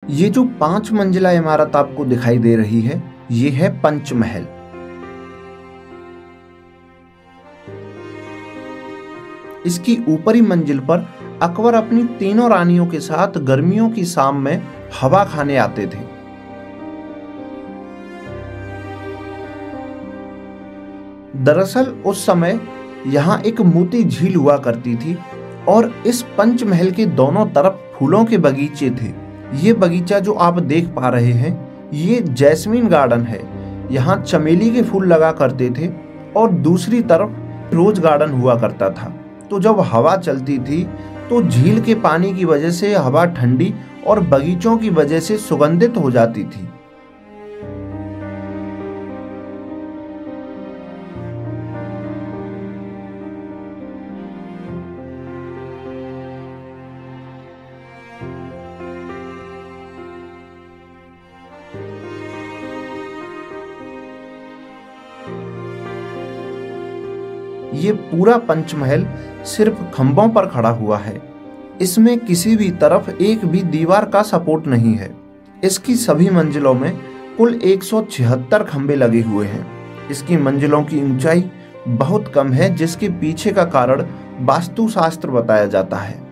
ये जो 5 मंजिला इमारत आपको दिखाई दे रही है, ये है पंचमहल। इसकी ऊपरी मंजिल पर अकबर अपनी तीनों रानियों के साथ गर्मियों की शाम में हवा खाने आते थे। दरअसल उस समय यहाँ एक मोती झील हुआ करती थी और इस पंचमहल के दोनों तरफ फूलों के बगीचे थे। ये बगीचा जो आप देख पा रहे हैं, ये जैस्मीन गार्डन है। यहाँ चमेली के फूल लगा करते थे और दूसरी तरफ रोज गार्डन हुआ करता था। तो जब हवा चलती थी तो झील के पानी की वजह से हवा ठंडी और बगीचों की वजह से सुगंधित हो जाती थी। ये पूरा पंचमहल सिर्फ खंभों पर खड़ा हुआ है। इसमें किसी भी तरफ एक भी दीवार का सपोर्ट नहीं है। इसकी सभी मंजिलों में कुल 176 खंभे लगे हुए हैं। इसकी मंजिलों की ऊंचाई बहुत कम है, जिसके पीछे का कारण वास्तुशास्त्र बताया जाता है।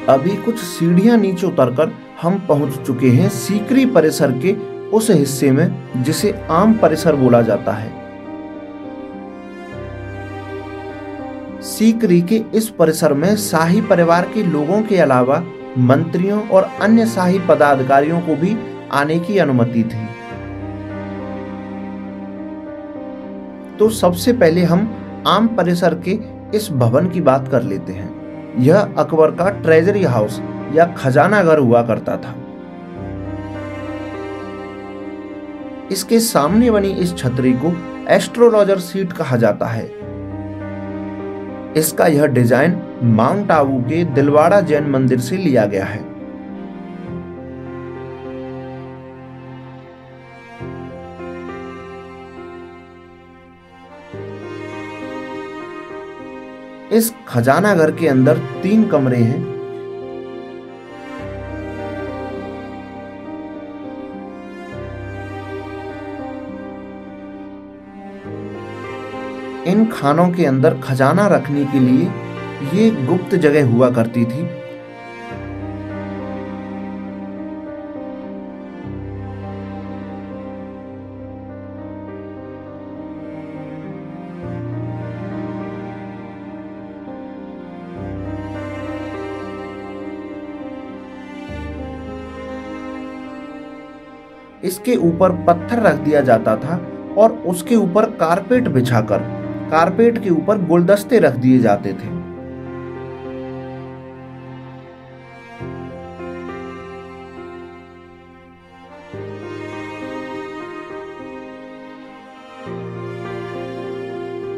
अभी कुछ सीढ़ियां नीचे उतरकर हम पहुंच चुके हैं सीकरी परिसर के उस हिस्से में जिसे आम परिसर बोला जाता है। सीकरी के इस परिसर में शाही परिवार के लोगों के अलावा मंत्रियों और अन्य शाही पदाधिकारियों को भी आने की अनुमति थी। तो सबसे पहले हम आम परिसर के इस भवन की बात कर लेते हैं। यह अकबर का ट्रेजरी हाउस या खजाना घर हुआ करता था। इसके सामने बनी इस छतरी को एस्ट्रोलॉजर सीट कहा जाता है। इसका यह डिजाइन माउंट आबू के दिलवाड़ा जैन मंदिर से लिया गया है। इस खजाना घर के अंदर 3 कमरे हैं। इन खानों के अंदर खजाना रखने के लिए ये गुप्त जगह हुआ करती थी। इसके ऊपर पत्थर रख दिया जाता था और उसके ऊपर कारपेट बिछाकर कारपेट के ऊपर गुलदस्ते रख दिए जाते थे।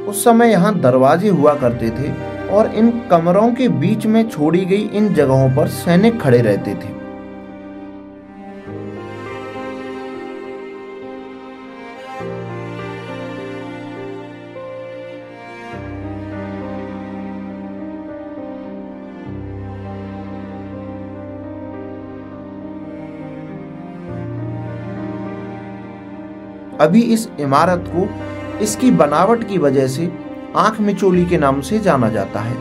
उस समय यहाँ दरवाजे हुआ करते थे और इन कमरों के बीच में छोड़ी गई इन जगहों पर सैनिक खड़े रहते थे। अभी इस इमारत को इसकी बनावट की वजह से आंख मिचोली के नाम से जाना जाता है।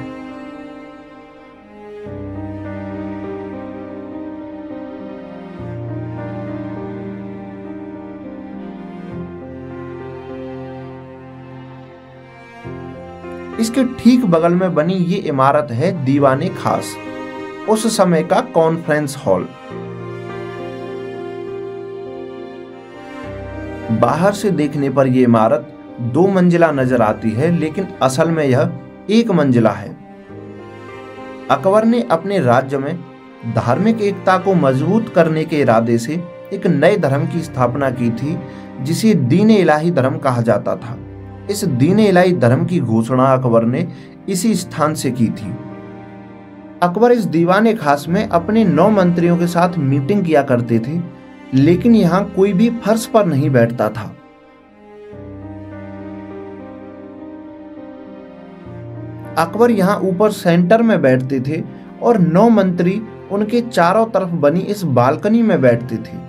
इसके ठीक बगल में बनी ये इमारत है दीवाने खास, उस समय का कॉन्फ्रेंस हॉल। बाहर से देखने पर यह इमारत 2 मंजिला नजर आती है, लेकिन असल में यह 1 मंजिला है। अकबर ने अपने राज्य में धार्मिक एकता को मजबूत करने के इरादे से एक नए धर्म की स्थापना की थी, जिसे दीन इलाही धर्म कहा जाता था। इस दीन इलाही धर्म की घोषणा अकबर ने इसी स्थान से की थी। अकबर इस दीवाने खास में अपने 9 मंत्रियों के साथ मीटिंग किया करते थे, लेकिन यहाँ कोई भी फर्श पर नहीं बैठता था। अकबर यहाँ ऊपर सेंटर में बैठते थे और 9 मंत्री उनके चारों तरफ बनी इस बालकनी में बैठते थे।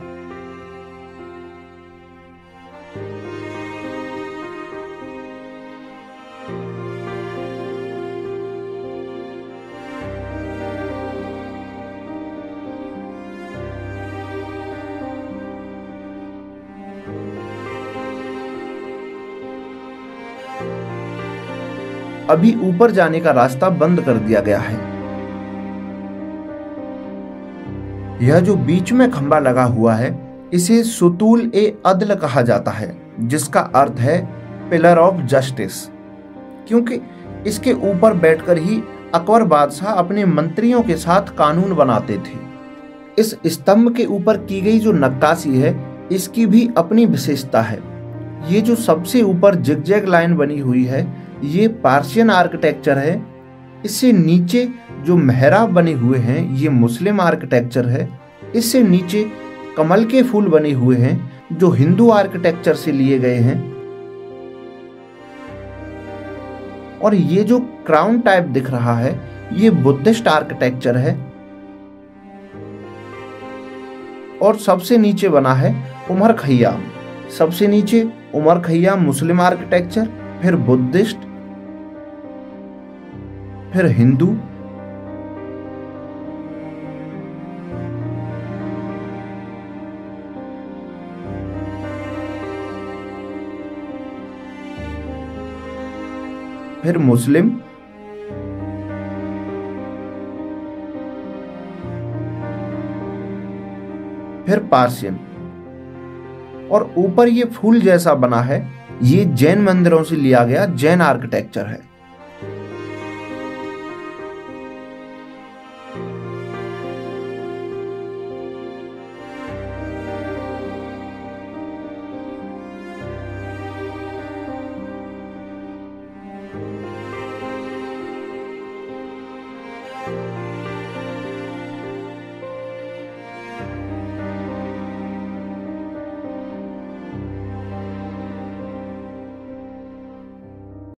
अभी ऊपर जाने का रास्ता बंद कर दिया गया है। यह जो बीच में खंबा लगा हुआ है, इसे सुतूल ए अदल कहा जाता है, जिसका अर्थ है पिलर ऑफ जस्टिस, क्योंकि इसके ऊपर बैठकर ही अकबर बादशाह अपने मंत्रियों के साथ कानून बनाते थे। इस स्तंभ के ऊपर की गई जो नक्काशी है, इसकी भी अपनी विशेषता है। ये जो सबसे ऊपर जिगजैग लाइन बनी हुई है, ये पार्शियन आर्किटेक्चर है। इससे नीचे जो मेहराब बने हुए हैं, ये मुस्लिम आर्किटेक्चर है। इससे नीचे कमल के फूल बने हुए हैं, जो हिंदू आर्किटेक्चर से लिए गए हैं। और ये जो क्राउन टाइप दिख रहा है, ये बुद्धिस्ट आर्किटेक्चर है। और सबसे नीचे बना है उमर खैयाम। सबसे नीचे उमर खैयाम मुस्लिम आर्किटेक्चर, फिर बुद्धिस्ट, फिर हिंदू, फिर मुस्लिम, फिर पार्शियन। और ऊपर ये फूल जैसा बना है, ये जैन मंदिरों से लिया गया जैन आर्किटेक्चर है।